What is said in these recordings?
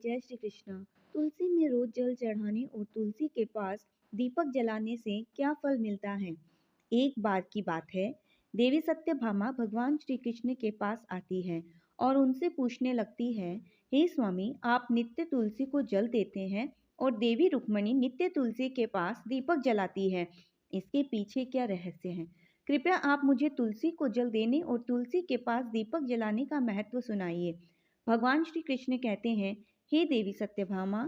जय श्री कृष्ण। तुलसी में रोज जल चढ़ाने और तुलसी के पास दीपक जलाने से क्या फल मिलता है? एक बार की बात है, देवी सत्यभामा भगवान श्री कृष्ण के पास आती है और उनसे पूछने लगती है, हे स्वामी, आप नित्य तुलसी को जल देते हैं और देवी रुक्मणी नित्य तुलसी के पास दीपक जलाती है। इसके पीछे क्या रहस्य है? कृपया आप मुझे तुलसी को जल देने और तुलसी के पास दीपक जलाने का महत्व सुनाइए। भगवान श्री कृष्ण कहते हैं, हे देवी सत्यभामा,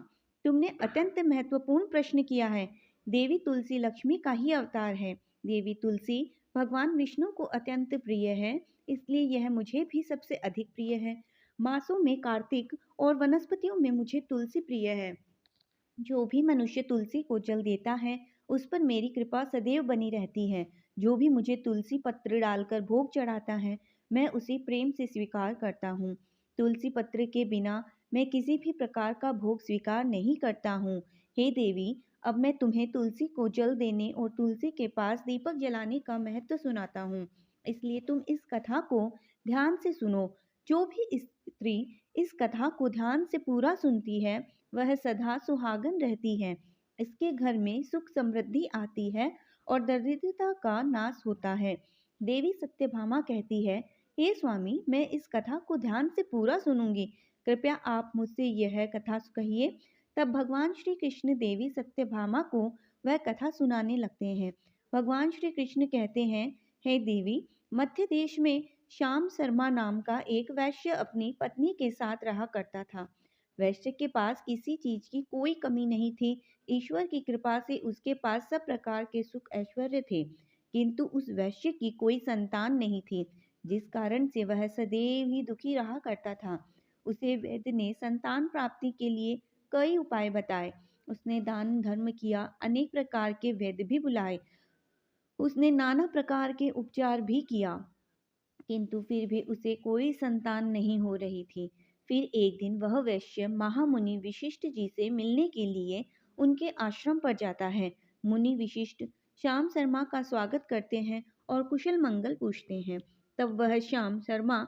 तुमने अत्यंत महत्वपूर्ण प्रश्न किया है। देवी तुलसी लक्ष्मी का ही अवतार है। देवी तुलसी भगवान विष्णु को अत्यंत प्रिय है, इसलिए यह मुझे भी सबसे अधिक प्रिय है। मासों में कार्तिक और वनस्पतियों में मुझे तुलसी प्रिय है। जो भी मनुष्य तुलसी को जल देता है, उस पर मेरी कृपा सदैव बनी रहती है। जो भी मुझे तुलसी पत्र डालकर भोग चढ़ाता है, मैं उसे प्रेम से स्वीकार करता हूँ। तुलसी पत्र के बिना मैं किसी भी प्रकार का भोग स्वीकार नहीं करता हूँ। हे देवी, अब मैं तुम्हें तुलसी को जल देने और तुलसी के पास दीपक जलाने का महत्व सुनाता हूँ। इसलिए तुम इस कथा को ध्यान से सुनो। जो भी स्त्री इस कथा को ध्यान से पूरा सुनती है, वह सदा सुहागन रहती है। इसके घर में सुख समृद्धि आती है और दरिद्रता का नाश होता है। देवी सत्यभामा कहती है, हे स्वामी, मैं इस कथा को ध्यान से पूरा सुनूंगी। कृपया आप मुझसे यह कथा कहिए। तब भगवान श्री कृष्ण देवी सत्यभामा को वह कथा सुनाने लगते हैं। भगवान श्री कृष्ण कहते हैं, हे देवी, मध्य देश में श्याम शर्मा नाम का एक वैश्य अपनी पत्नी के साथ रहा करता था। वैश्य के पास किसी चीज की कोई कमी नहीं थी। ईश्वर की कृपा से उसके पास सब प्रकार के सुख ऐश्वर्य थे, किंतु उस वैश्य की कोई संतान नहीं थी, जिस कारण से वह सदैव ही दुखी रहा करता था। उसे वैद्य ने संतान प्राप्ति के लिए कई उपाय बताए। उसने दान धर्म किया, अनेक प्रकार के वैद्य भी बुलाए, उसने नाना प्रकार के उपचार भी किया, किंतु फिर भी उसे कोई संतान नहीं हो रही थी। फिर एक दिन वह वैश्य महामुनि विशिष्ट जी से मिलने के लिए उनके आश्रम पर जाता है। मुनि विशिष्ट श्याम शर्मा का स्वागत करते हैं और कुशल मंगल पूछते हैं। तब वह श्याम शर्मा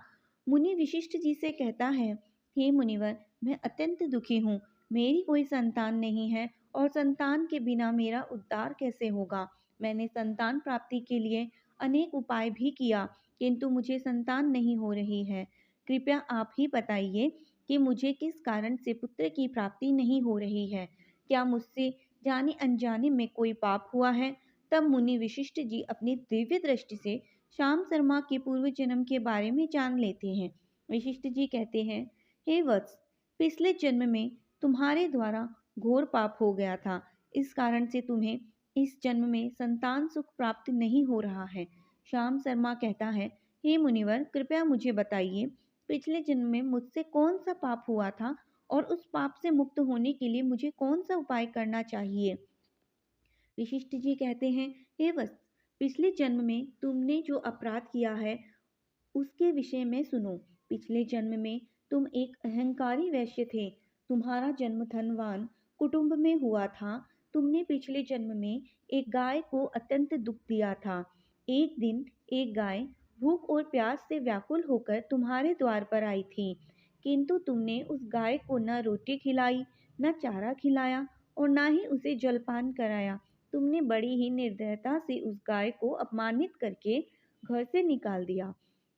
मुनि विशिष्ट जी से कहता है, हे मुनिवर, मैं अत्यंत दुखी हूँ। मेरी कोई संतान नहीं है और संतान के बिना मेरा उद्धार कैसे होगा? मैंने संतान प्राप्ति के लिए अनेक उपाय भी किया, किंतु मुझे संतान नहीं हो रही है। कृपया आप ही बताइए कि मुझे किस कारण से पुत्र की प्राप्ति नहीं हो रही है। क्या मुझसे जाने अनजाने में कोई पाप हुआ है? तब मुनि विशिष्ट जी अपनी दिव्य दृष्टि से श्याम शर्मा के पूर्व जन्म के बारे में जान लेते हैं। विशिष्ट जी कहते हैं, हे वत्स, पिछले जन्म में तुम्हारे द्वारा घोर पाप हो गया था। इस कारण से तुम्हें इस जन्म में संतान सुख प्राप्त नहीं हो रहा है। श्याम शर्मा कहता है, हे मुनिवर, कृपया मुझे बताइए, पिछले जन्म में मुझसे कौन सा पाप हुआ था और उस पाप से मुक्त होने के लिए मुझे कौन सा उपाय करना चाहिए? विशिष्ट जी कहते हैं, हे वत्स, पिछले जन्म में तुमने जो अपराध किया है, उसके विषय में सुनो। पिछले जन्म में तुम एक अहंकारी वैश्य थे। तुम्हारा जन्म धनवान कुटुंब में हुआ था। तुमने पिछले जन्म में एक गाय को अत्यंत दुख दिया था। एक दिन एक गाय भूख और प्यास से व्याकुल होकर तुम्हारे द्वार पर आई थी, किंतु तुमने उस गाय को न रोटी खिलाई, न चारा खिलाया और न ही उसे जलपान कराया। तुमने बड़ी ही निर्दयता से उस गाय को अपमानित करके घर से निकाल दिया।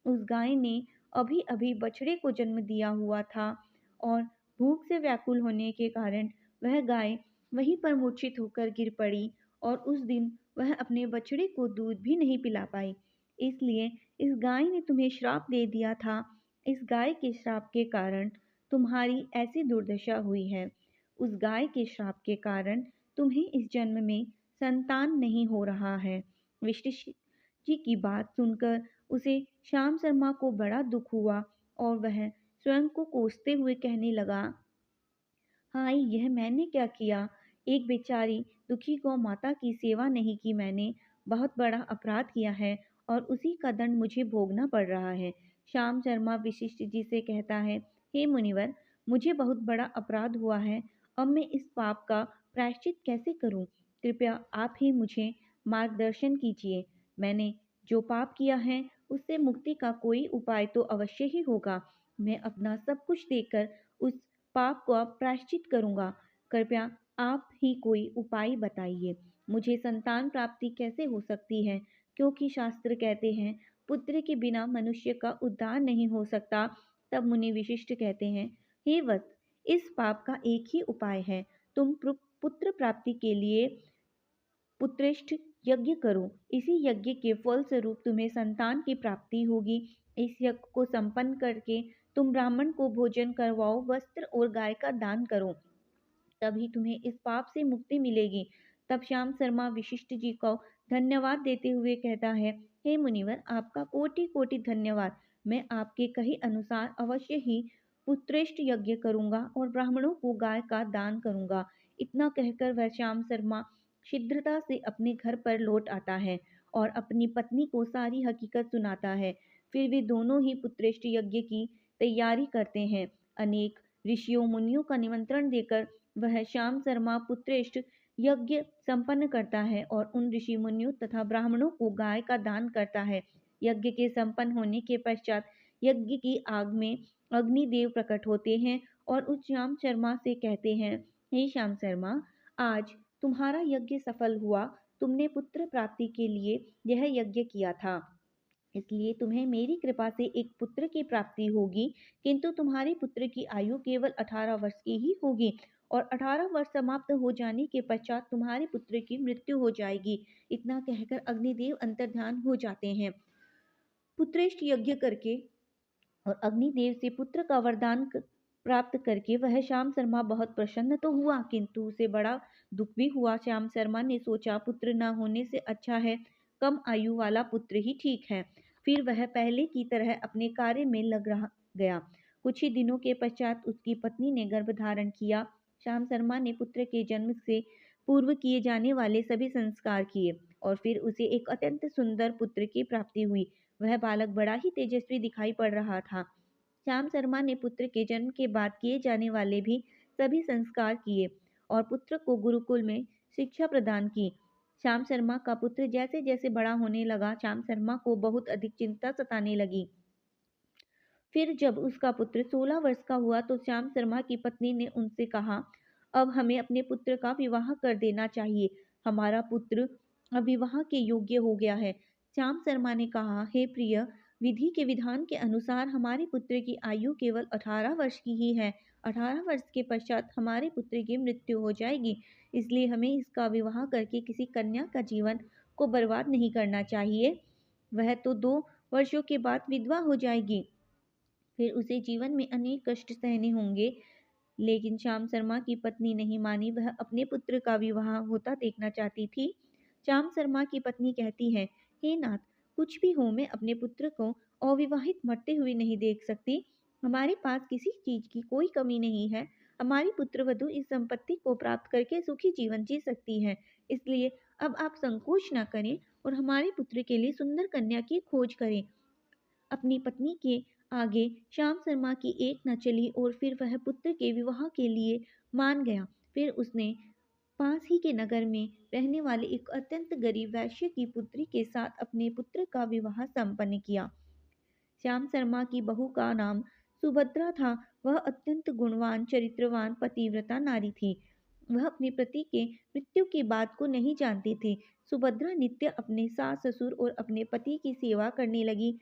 उस गाय ने अभी अभी बछड़े को जन्म दिया हुआ था और भूख से व्याकुल होने के कारण वह गाय वहीं पर मूर्छित होकर गिर पड़ी और उस दिन वह अपने बछड़े को दूध भी नहीं पिला पाई। इसलिए इस गाय ने तुम्हें श्राप दे दिया था। इस गाय के श्राप के कारण तुम्हारी ऐसी दुर्दशा हुई है। उस गाय के श्राप के कारण तुम्हें इस जन्म में संतान नहीं हो रहा है। विशिष्ट जी की बात सुनकर उसे श्याम शर्मा को बड़ा दुख हुआ और वह स्वयं को कोसते हुए कहने लगा, हाय, यह मैंने क्या किया? एक बेचारी दुखी गौ माता की सेवा नहीं की मैंने। बहुत बड़ा अपराध किया है और उसी का दंड मुझे भोगना पड़ रहा है। श्याम शर्मा विशिष्ट जी से कहता है, हे मुनिवर, मुझे बहुत बड़ा अपराध हुआ है। अब मैं इस पाप का प्रायश्चित कैसे करूं? कृपया आप ही मुझे मार्गदर्शन कीजिए। मैंने जो पाप किया है, उससे मुक्ति का कोई उपाय तो अवश्य ही होगा। मैं अपना सब कुछ देकर उस पाप का प्रायश्चित करूंगा। कृपया आप ही कोई उपाय बताइए। मुझे संतान प्राप्ति कैसे हो सकती है? क्योंकि शास्त्र कहते हैं पुत्र के बिना मनुष्य का उद्धार नहीं हो सकता। तब मुनि विशिष्ट कहते हैं, हे वत्स, इस पाप का एक ही उपाय है। तुम पुत्र प्राप्ति के लिए पुत्रेष्ठ यज्ञ करो। इसी यज्ञ के फल स्वरूप तुम्हें संतान की प्राप्ति होगी। इस यज्ञ को संपन्न करके तुम ब्राह्मण को भोजन करवाओ, वस्त्र और गाय का दान करो, तभी तुम्हें इस पाप से मुक्ति मिलेगी। तब श्याम शर्मा विशिष्ट जी को धन्यवाद देते हुए कहता है, हे मुनिवर, आपका कोटि कोटि धन्यवाद। मैं आपके कहे अनुसार अवश्य ही पुत्रेष्ठ यज्ञ करूंगा और ब्राह्मणों को गाय का दान करूंगा। इतना कहकर वह श्याम शर्मा शीघ्रता से अपने घर पर लौट आता है और अपनी पत्नी को सारी हकीकत सुनाता है। फिर वे दोनों ही पुत्रेष्ठ यज्ञ की तैयारी करते हैं। अनेक ऋषियों मुनियों का निमंत्रण देकर वह श्याम शर्मा पुत्रेष्ठ यज्ञ संपन्न करता है और उन ऋषि मुनियों तथा ब्राह्मणों को गाय का दान करता है। यज्ञ के संपन्न होने के पश्चात यज्ञ की आग में अग्निदेव प्रकट होते हैं और उस श्याम शर्मा से कहते हैं, हे श्याम शर्मा, आज तुम्हारा यज्ञ सफल हुआ। तुमने पुत्र प्राप्ति के लिए यह यज्ञ किया था, इसलिए तुम्हें मेरी कृपा से एक पुत्र की प्राप्ति होगी। किंतु तुम्हारे पुत्र की आयु केवल 18 वर्ष की ही होगी और 18 वर्ष समाप्त हो जाने के पश्चात तुम्हारे पुत्र की मृत्यु हो जाएगी। इतना कहकर अग्निदेव अंतर्ध्यान हो जाते हैं। पुत्रेष्ठ यज्ञ करके और अग्निदेव से पुत्र का वरदान प्राप्त करके वह श्याम शर्मा बहुत प्रसन्न तो हुआ, किंतु उसे बड़ा दुख भी हुआ। श्याम शर्मा ने सोचा, पुत्र न होने से अच्छा है कम आयु वाला पुत्र ही ठीक है। फिर वह पहले की तरह अपने कार्य में लग रहा गया। कुछ ही दिनों के पश्चात उसकी पत्नी ने गर्भ धारण किया। श्याम शर्मा ने पुत्र के जन्म से पूर्व किए जाने वाले सभी संस्कार किए और फिर उसे एक अत्यंत सुंदर पुत्र की प्राप्ति हुई। वह बालक बड़ा ही तेजस्वी दिखाई पड़ रहा था। श्याम शर्मा ने पुत्र के जन्म के बाद किए जाने वाले भी सभी संस्कार किए और पुत्र को गुरुकुल में शिक्षा प्रदान की। श्याम शर्मा का पुत्र जैसे जैसे बड़ा होने लगा, श्याम शर्मा को बहुत अधिक चिंता सताने लगी। फिर जब उसका पुत्र 16 वर्ष का हुआ तो श्याम शर्मा की पत्नी ने उनसे कहा, अब हमें अपने पुत्र का विवाह कर देना चाहिए। हमारा पुत्र अब विवाह के योग्य हो गया है। श्याम शर्मा ने कहा, हे प्रिय, विधि के विधान के अनुसार हमारे पुत्र की आयु केवल 18 वर्ष की ही है। 18 वर्ष के पश्चात हमारे पुत्र की मृत्यु हो जाएगी, इसलिए हमें इसका विवाह करके किसी कन्या का जीवन को बर्बाद नहीं करना चाहिए। वह तो 2 वर्षों के बाद विधवा हो जाएगी, फिर उसे जीवन में अनेक कष्ट सहने होंगे। लेकिन श्याम शर्मा की पत्नी नहीं मानी, वह अपने पुत्र का विवाह होता देखना चाहती थी। श्याम शर्मा की पत्नी कहती है, हे नाथ, कुछ भी हो, मैं अपने पुत्र को अविवाहित मरते हुए नहीं देख सकती। हमारे पास किसी चीज की कोई कमी नहीं है। हमारी पुत्रवधु इस संपत्ति को प्राप्त करके सुखी जीवन जी सकती है। इसलिए अब आप संकोच न करें और हमारे पुत्र के लिए सुंदर कन्या की खोज करें। अपनी पत्नी के आगे श्याम शर्मा की एक न चली और फिर वह पुत्र के विवाह के लिए मान गया। फिर उसने पास ही के नगर में रहने वाले एक अत्यंत गरीब वैश्य की पुत्री के साथ अपने पुत्र का विवाह संपन्न किया। श्याम शर्मा की बहू का नाम सुभद्रा था। वह अत्यंत गुणवान, चरित्रवान, पतिव्रता नारी थी। वह अपने पति के मृत्यु की बात को नहीं जानती थी। सुभद्रा नित्य अपने सास ससुर और अपने पति की सेवा करने लगी।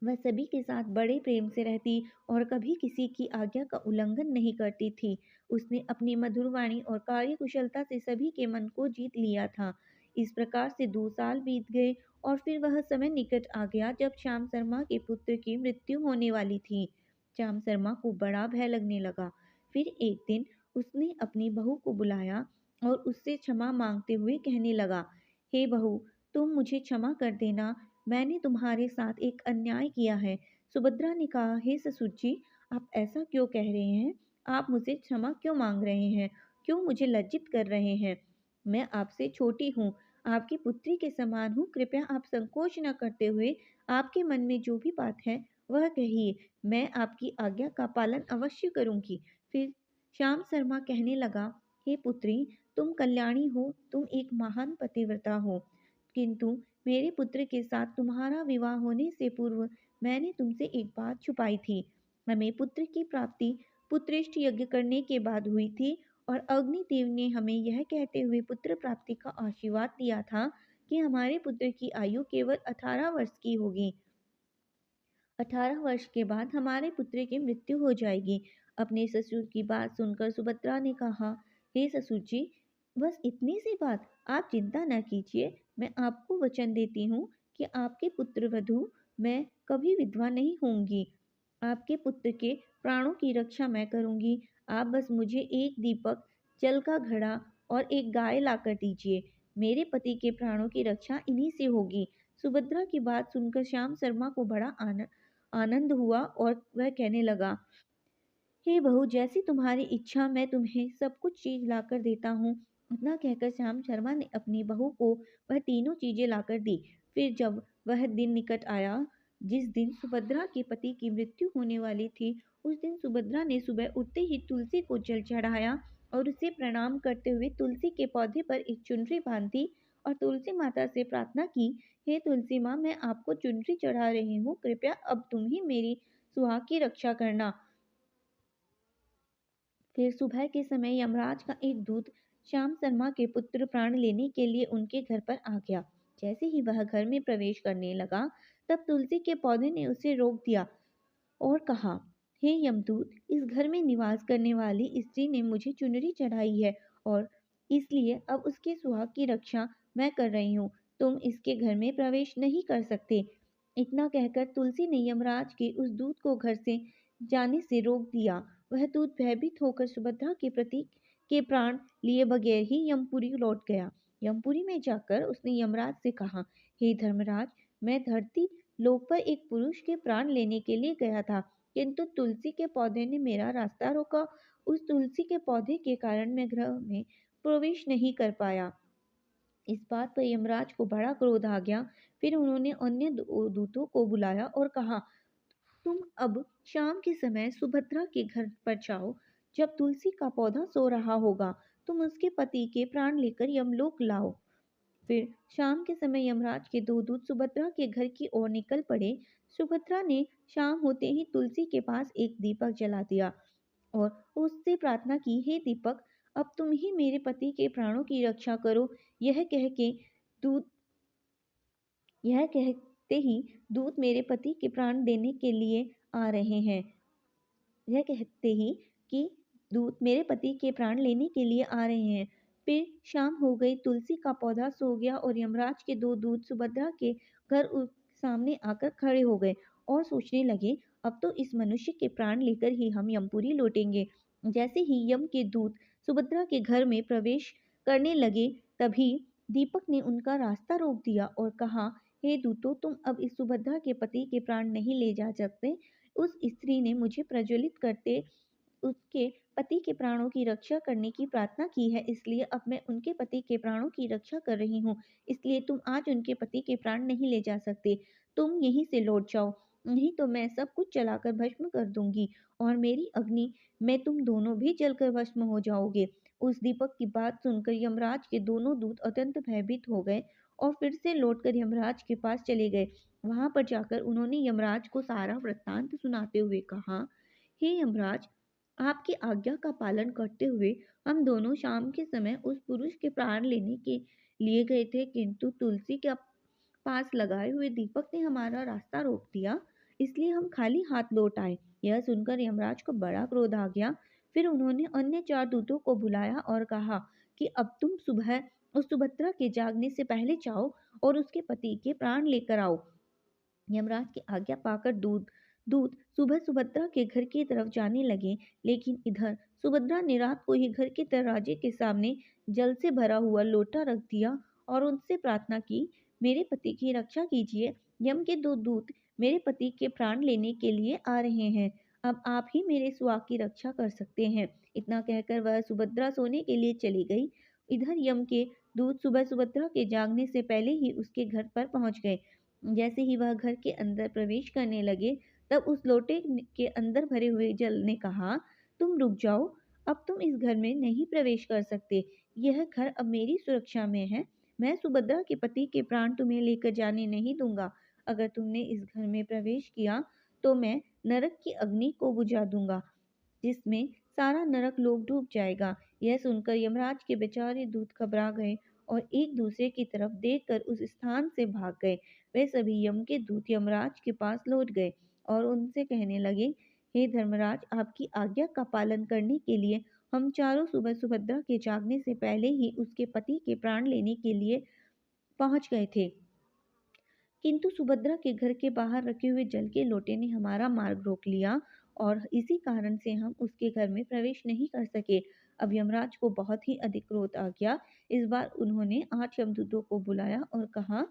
वह सभी के साथ बड़े प्रेम से रहती और कभी किसी की आज्ञा का उल्लंघन नहीं करती थी। उसने अपनी मधुर वाणी और कार्यकुशलता से सभी के मन को जीत लिया था। इस प्रकार से 2 साल बीत गए और फिर वह समय निकट आ गया जब श्याम शर्मा के पुत्र की मृत्यु होने वाली थी। श्याम शर्मा को बड़ा भय लगने लगा। फिर एक दिन उसने अपनी बहू को बुलाया और उससे क्षमा मांगते हुए कहने लगा, हे बहू, तुम मुझे क्षमा कर देना, मैंने तुम्हारे साथ एक अन्याय किया है। सुभद्रा ने कहा, हे ससुर जी, आप ऐसा क्यों कह रहे हैं? आप मुझसे क्षमा क्यों मांग रहे हैं? क्यों मुझे लज्जित कर रहे हैं? मैं आपसे छोटी हूँ, आपकी पुत्री के समान हूँ। कृपया आप संकोच न करते हुए आपके मन में जो भी बात है वह कहिए। मैं आपकी आज्ञा का पालन अवश्य करूंगी। फिर श्याम शर्मा कहने लगा, हे पुत्री, तुम कल्याणी हो, तुम एक महान पतिव्रता हो, किंतु मेरे पुत्र के साथ तुम्हारा विवाह होने से पूर्व मैंने तुमसे एक बात छुपाई थी। हमें पुत्र की प्राप्ति पुत्रेष्ट यज्ञ करने के बाद हुई थी और अग्निदेव ने हमें यह कहते हुए पुत्र प्राप्ति का आशीर्वाद दिया था कि हमारे पुत्र की आयु केवल 18 वर्ष की होगी। 18 वर्ष के बाद हमारे पुत्र की मृत्यु हो जाएगी। अपने ससुर की बात सुनकर सुभद्रा ने कहा, हे ससुर जी, बस इतनी सी बात, आप चिंता न कीजिए। मैं आपको वचन देती हूँ कि आपके पुत्र वधु मैं कभी विधवा नहीं होंगी। आपके पुत्र के प्राणों की रक्षा मैं करूंगी। आप बस मुझे एक दीपक, जल का घड़ा और एक गाय लाकर दीजिए। मेरे पति के प्राणों की रक्षा इन्हीं से होगी। सुभद्रा की बात सुनकर श्याम शर्मा को बड़ा आनंद हुआ और वह कहने लगा, हे बहू, जैसी तुम्हारी इच्छा, मैं तुम्हें सब कुछ चीज लाकर देता हूँ। इतना कहकर श्याम शर्मा ने अपनी बहू को वह तीनों चीजें लाकर दी। फिर जब वह दिन निकट आया जिस दिन सुभद्रा के पति की मृत्यु होने वाली थी, उस दिन सुभद्रा ने सुबह उठते ही तुलसी को जल चढ़ाया और उसे प्रणाम करते हुए तुलसी के पौधे पर एक चुनरी बांधी और तुलसी माता से प्रार्थना की, हे तुलसी माँ, मैं आपको चुनरी चढ़ा रही हूँ, कृपया अब तुम ही मेरी सुहाग की रक्षा करना। फिर सुबह के समय यमराज का एक दूत श्याम शर्मा के पुत्र प्राण लेने के लिए उनके घर पर आ गया। जैसे ही वह घर में प्रवेश करने लगा, तब तुलसी के पौधे ने उसे रोक दिया और कहा, हे यमदूत, इस घर में निवास करने वाली स्त्री ने मुझे चुनरी चढ़ाई है और इसलिए अब उसके सुहाग की रक्षा मैं कर रही हूँ। तुम इसके घर में प्रवेश नहीं कर सकते। इतना कहकर तुलसी ने यमराज के उस दूत को घर से जाने से रोक दिया। वह दूत भयभीत होकर सुभद्रा के प्रति के प्राण लिए बगैर ही यमपुरी लौट गया। यमपुरी में जाकर उसने यमराज से कहा, हे धर्मराज, मैं धरती लोक पर एक पुरुष के प्राण लेने के लिए गया था, किंतु तुलसी के पौधे ने मेरा रास्ता रोका। उस तुलसी के पौधे के कारण मैं गृह में प्रवेश नहीं कर पाया। इस बात पर यमराज को बड़ा क्रोध आ गया। फिर उन्होंने अन्य दूतों को बुलाया और कहा, तुम अब शाम के समय सुभद्रा के घर पर जाओ। जब तुलसी का पौधा सो रहा होगा, तुम उसके पति के प्राण लेकर यमलोक लाओ। फिर शाम के समय यमराज के दो दूत सुभद्रा के घर की ओर निकल पड़े। सुभद्रा ने शाम होते ही तुलसी के पास एक दीपक जला दिया और उससे प्रार्थना की, हे दीपक, अब तुम ही मेरे पति के प्राणों की रक्षा करो। दूत यह कहते ही दूत मेरे पति के प्राण देने के लिए आ रहे हैं। यह कहते ही कि दूत मेरे पति के प्राण लेने के लिए आ रहे हैं। फिर शाम हो गई, तुलसी का पौधा सो गया और यमराज के दो दूत सुभद्रा के घर सामने आकर खड़े हो गए और सोचने लगे, अब तो इस मनुष्य के प्राण लेकर ही हम यमपुरी लौटेंगे। जैसे ही यम के दूत सुभद्रा के घर में प्रवेश करने लगे, तभी दीपक ने उनका रास्ता रोक दिया और कहा, हे दूतों, तुम अब इस सुभद्रा के पति के प्राण नहीं ले जा सकते। उस स्त्री ने मुझे प्रज्वलित करते उसके पति के प्राणों की रक्षा करने की प्रार्थना की है, इसलिए अब मैं उनके पति के प्राणों की रक्षा कर रही हूँ। इसलिए तुम आज उनके पति के प्राण नहीं ले जा सकते। तुम यहीं से लौट जाओ, नहीं तो मैं सब कुछ जलाकर भस्म कर दूंगी और मेरी अग्नि में तुम दोनों भी जलकर भस्म हो जाओगे। उस दीपक की बात सुनकर यमराज के दोनों दूत अत्यंत भयभीत हो गए और फिर से लौटकर यमराज के पास चले गए। वहां पर जाकर उन्होंने यमराज को सारा वृत्तांत सुनाते हुए कहा, हे यमराज, आपकी आज्ञा का पालन करते हुए हम दोनों शाम के समय उस पुरुष के प्राण लेने के लिए गए थे, किंतु तुलसी के पास लगाए हुए दीपक ने हमारा रास्ता रोक दिया, इसलिए हम खाली हाथ लौट आए। यह सुनकर यमराज को बड़ा क्रोध आ गया। फिर उन्होंने अन्य चार दूतों को बुलाया और कहा कि अब तुम सुबह उस सुभद्रा के जागने से पहले जाओ और उसके पति के प्राण लेकर आओ। यमराज की आज्ञा पाकर दूत सुबह सुभद्रा के घर की तरफ जाने लगे, लेकिन इधर सुभद्रा ने रात को ही घर के दरवाजे के सामने जल से भरा हुआ लोटा रख दिया और उनसे प्रार्थना की, मेरे पति की रक्षा कीजिए। यम के दो दूत मेरे पति के प्राण लेने के लिए आ रहे हैं। अब आप ही मेरे सुहाग की रक्षा कर सकते हैं। इतना कहकर वह सुभद्रा सोने के लिए चली गई। इधर यम के दूत सुबह सुभद्रा के जागने से पहले ही उसके घर पर पहुंच गए। जैसे ही वह घर के अंदर प्रवेश करने लगे, तब उस लोटे के अंदर भरे हुए जल ने कहा, तुम रुक जाओ, अब तुम इस घर में नहीं प्रवेश कर सकते। यह घर अब मेरी सुरक्षा में है। मैं सुभद्रा के पति के प्राण तुम्हें लेकर जाने नहीं दूंगा। अगर तुमने इस घर में प्रवेश किया तो मैं नरक की अग्नि को बुझा दूंगा। जिसमें सारा नरक लोक डूब जाएगा। यह सुनकर यमराज के बेचारे दूत घबरा गए और एक दूसरे की तरफ देखकर उस स्थान से भाग गए। वे सभी यम के दूत यमराज के पास लौट गए और उनसे कहने लगे, हे धर्मराज, आपकी आज्ञा का पालन करने के लिए हम चारों सुबह सुभद्रा के जागने से पहले ही उसके पति के प्राण लेने के लिए पहुंच गए थे, किंतु सुभद्रा के घर के बाहर रखे हुए जल के लोटे ने हमारा मार्ग रोक लिया और इसी कारण से हम उसके घर में प्रवेश नहीं कर सके। अब यमराज को बहुत ही अधिक क्रोध आ गया। इस बार उन्होंने 8 यमदूतों को बुलाया और कहा,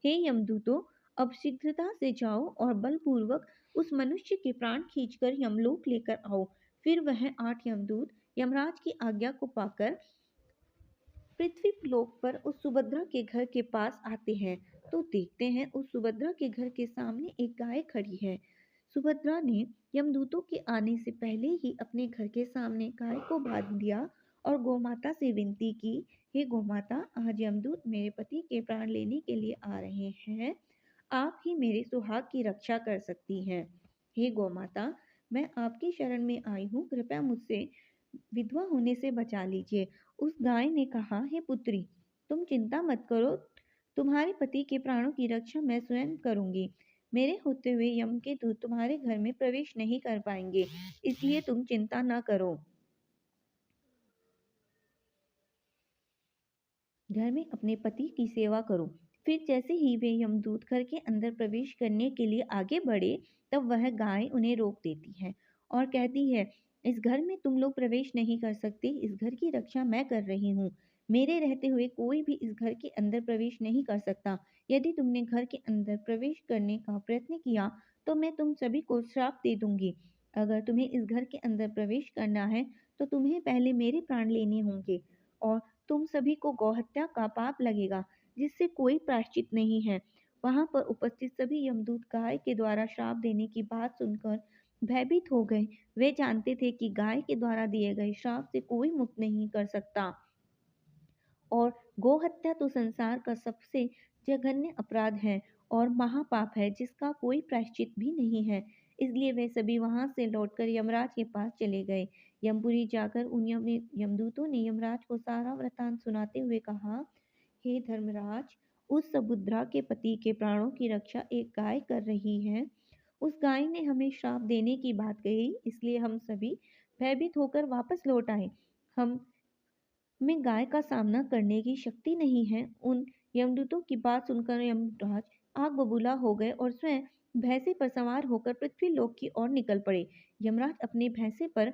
हे यमदूतों, अब शीघ्रता से जाओ और बलपूर्वक उस मनुष्य के प्राण खींचकर यमलोक लेकर आओ। फिर वह 8 यमदूत यमराज की आज्ञा को पाकर पृथ्वी लोक पर उस सुभद्रा के घर के पास आते हैं तो देखते हैं उस सुभद्रा के घर के सामने एक गाय खड़ी है। सुभद्रा ने यमदूतों के आने से पहले ही अपने घर के सामने गाय को बांध दिया और गौमाता से विनती की, हे गौमाता, आज यमदूत मेरे पति के प्राण लेने के लिए आ रहे हैं। आप ही मेरे सुहाग की रक्षा कर सकती हैं। हे गौमाता, मैं आपकी शरण में आई हूँ, कृपया मुझसे विधवा होने से बचा लीजिए। उस गाय ने कहा, हे पुत्री, तुम चिंता मत करो, तुम्हारे पति के प्राणों की रक्षा मैं स्वयं करूंगी। मेरे होते हुए यम के दूत तुम्हारे घर में प्रवेश नहीं कर पाएंगे, इसलिए तुम चिंता न करो। घर में अपने पति की सेवा करो। फिर जैसे ही वे यमदूत घर के अंदर प्रवेश करने के लिए आगे बढ़े, तब वह गाय उन्हें रोक देती है और कहती है, इस घर में तुम लोग प्रवेश नहीं कर सकते, इस घर की रक्षा मैं कर रही हूँ। मेरे रहते हुए कोई भी इस घर के अंदर प्रवेश नहीं कर सकता। यदि तुमने घर के अंदर प्रवेश करने का प्रयत्न किया तो मैं तुम सभी को श्राप दे दूंगी। अगर तुम्हें इस घर के अंदर प्रवेश करना है तो तुम्हें पहले मेरे प्राण लेने होंगे और तुम सभी को गौहत्या का पाप लगेगा, जिससे कोई प्रायश्चित नहीं है। वहां पर उपस्थित सभी यमदूत गाय के द्वारा श्राप देने की बात सुनकर भयभीत हो गए। वे जानते थे कि गाय के द्वारा दिए गए श्राप से कोई मुक्त नहीं कर सकता और गोहत्या तो संसार का सबसे जघन्य अपराध है और महापाप है, जिसका कोई प्रायश्चित भी नहीं है। इसलिए वे सभी वहां से लौटकर यमराज के पास चले गए। यमपुरी जाकर उन यमदूतों ने यमराज को सारा वृतांत सुनाते हुए कहा, हे धर्मराज, उस समुद्रा के पति के प्राणों की रक्षा एक गाय कर रही है। उस गाय ने हमें श्राप देने की बात कही, इसलिए हम सभी भयभीत होकर वापस लौट आए। हम में गाय का सामना करने की शक्ति नहीं है। उन यमदूतों की बात सुनकर यमराज आग बबूला हो गए और स्वयं भैंसे पर सवार होकर पृथ्वी लोक की ओर निकल पड़े। यमराज अपने भैंसे पर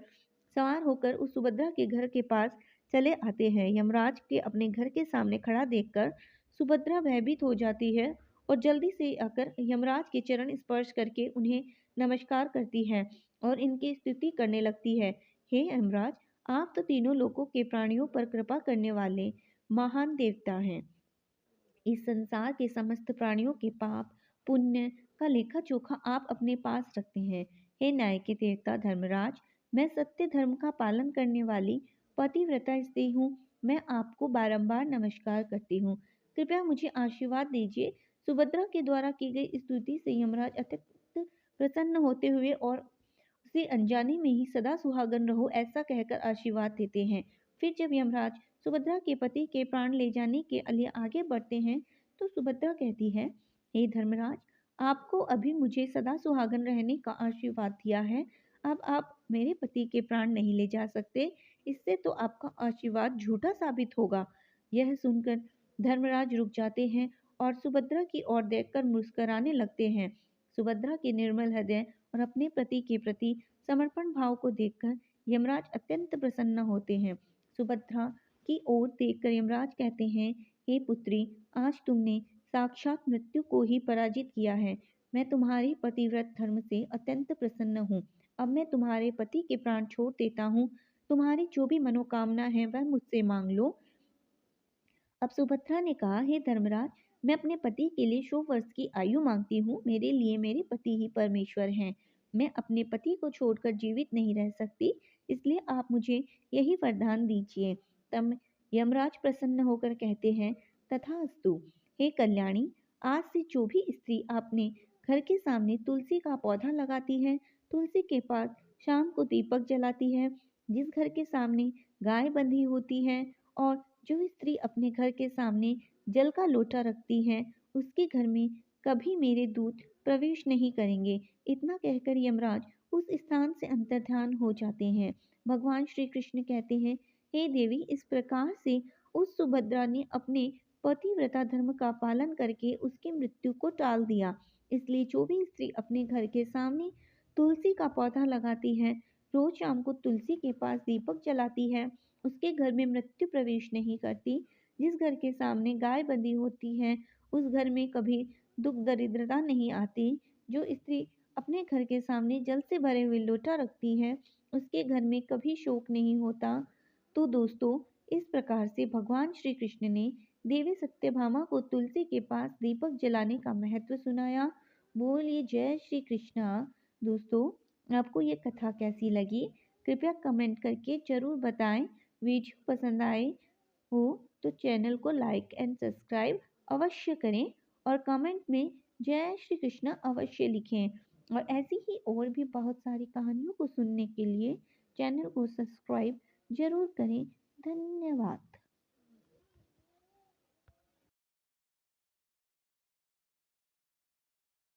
सवार होकर उस सुभद्रा के घर के पास चले आते हैं। यमराज के अपने घर के सामने खड़ा देखकर सुभद्रा भयभीत हो जाती है और जल्दी से आकर यमराज के चरण स्पर्श करके उन्हें नमस्कार करती है और इनकी स्तुति करने लगती है। हे यमराज, आप तो तीनों लोकों के प्राणियों पर कृपा करने वाले महान देवता हैं। इस संसार के समस्त प्राणियों के पाप पुण्य का लेखा जोखा आप अपने पास रखते हैं। हे न्याय के देवता धर्मराज, मैं सत्य धर्म का पालन करने वाली पतिव्रता स्त्री हूँ। मैं आपको बारंबार नमस्कार करती हूँ, कृपया मुझे आशीर्वाद दीजिए। सुभद्रा के द्वारा की गई स्तुति से यमराज अत्यंत प्रसन्न होते हुए और उसे अनजाने में ही सदा सुहागन रहो ऐसा कहकर आशीर्वाद देते हैं। फिर जब यमराज सुभद्रा के पति के प्राण ले जाने के लिए आगे बढ़ते हैं तो सुभद्रा कहती है, हे धर्मराज, आपको अभी मुझे सदा सुहागन रहने का आशीर्वाद दिया है, अब आप मेरे पति के प्राण नहीं ले जा सकते, इससे तो आपका आशीर्वाद झूठा साबित होगा। यह सुनकर धर्मराज रुक जाते हैं और सुभद्रा की ओर देखकर मुस्कुराने लगते हैं। सुभद्रा के निर्मल हृदय और अपने पति के प्रति समर्पण भाव को देखकर यमराज अत्यंत प्रसन्न होते हैं। सुभद्रा की ओर देखकर यमराज कहते हैं, हे पुत्री, आज तुमने साक्षात मृत्यु को ही पराजित किया है। मैं तुम्हारी पतिव्रत धर्म से अत्यंत प्रसन्न हूँ। अब मैं तुम्हारे पति के प्राण छोड़ देता हूँ। तुम्हारी जो भी मनोकामना है वह मुझसे मांग लो। अब सुभद्रा ने कहा, हे धर्मराज, मैं अपने पति के लिए 100 वर्ष की आयु मांगती हूँ। मेरे लिए मेरे पति ही परमेश्वर हैं। मैं अपने पति को छोड़कर जीवित नहीं रह सकती, इसलिए आप मुझे यही वरदान दीजिए। तब यमराज प्रसन्न होकर कहते हैं, तथास्तु। हे कल्याणी, आज से जो भी स्त्री अपने घर के सामने तुलसी का पौधा लगाती है, तुलसी के पास शाम को दीपक जलाती है। जिस घर के सामने गाय बंधी होती है और जो स्त्री अपने घर के सामने जल का लोटा रखती है, उसके घर में कभी मेरे दूत प्रवेश नहीं करेंगे। इतना कहकर यमराज उस स्थान से अंतर्ध्यान हो जाते हैं। भगवान श्री कृष्ण कहते हैं, हे देवी, इस प्रकार से उस सुभद्रा ने अपने पतिव्रता धर्म का पालन करके उसकी मृत्यु को टाल दिया। इसलिए जो भी स्त्री अपने घर के सामने तुलसी का पौधा लगाती है, रोज शाम को तुलसी के पास दीपक जलाती है, उसके घर में मृत्यु प्रवेश नहीं करती। जिस घर के सामने गाय बंधी होती है, उस घर में कभी दुख दरिद्रता नहीं आती। जो स्त्री अपने घर के सामने जल से भरे हुए लोटा रखती है, उसके घर में कभी शोक नहीं होता। तो दोस्तों, इस प्रकार से भगवान श्री कृष्ण ने देवी सत्यभामा को तुलसी के पास दीपक जलाने का महत्व सुनाया। बोलिए जय श्री कृष्णा। दोस्तों, आपको ये कथा कैसी लगी? कृपया कमेंट करके ज़रूर बताएं। वीडियो पसंद आए हो तो चैनल को लाइक एंड सब्सक्राइब अवश्य करें और कमेंट में जय श्री कृष्ण अवश्य लिखें। और ऐसी ही और भी बहुत सारी कहानियों को सुनने के लिए चैनल को सब्सक्राइब जरूर करें। धन्यवाद।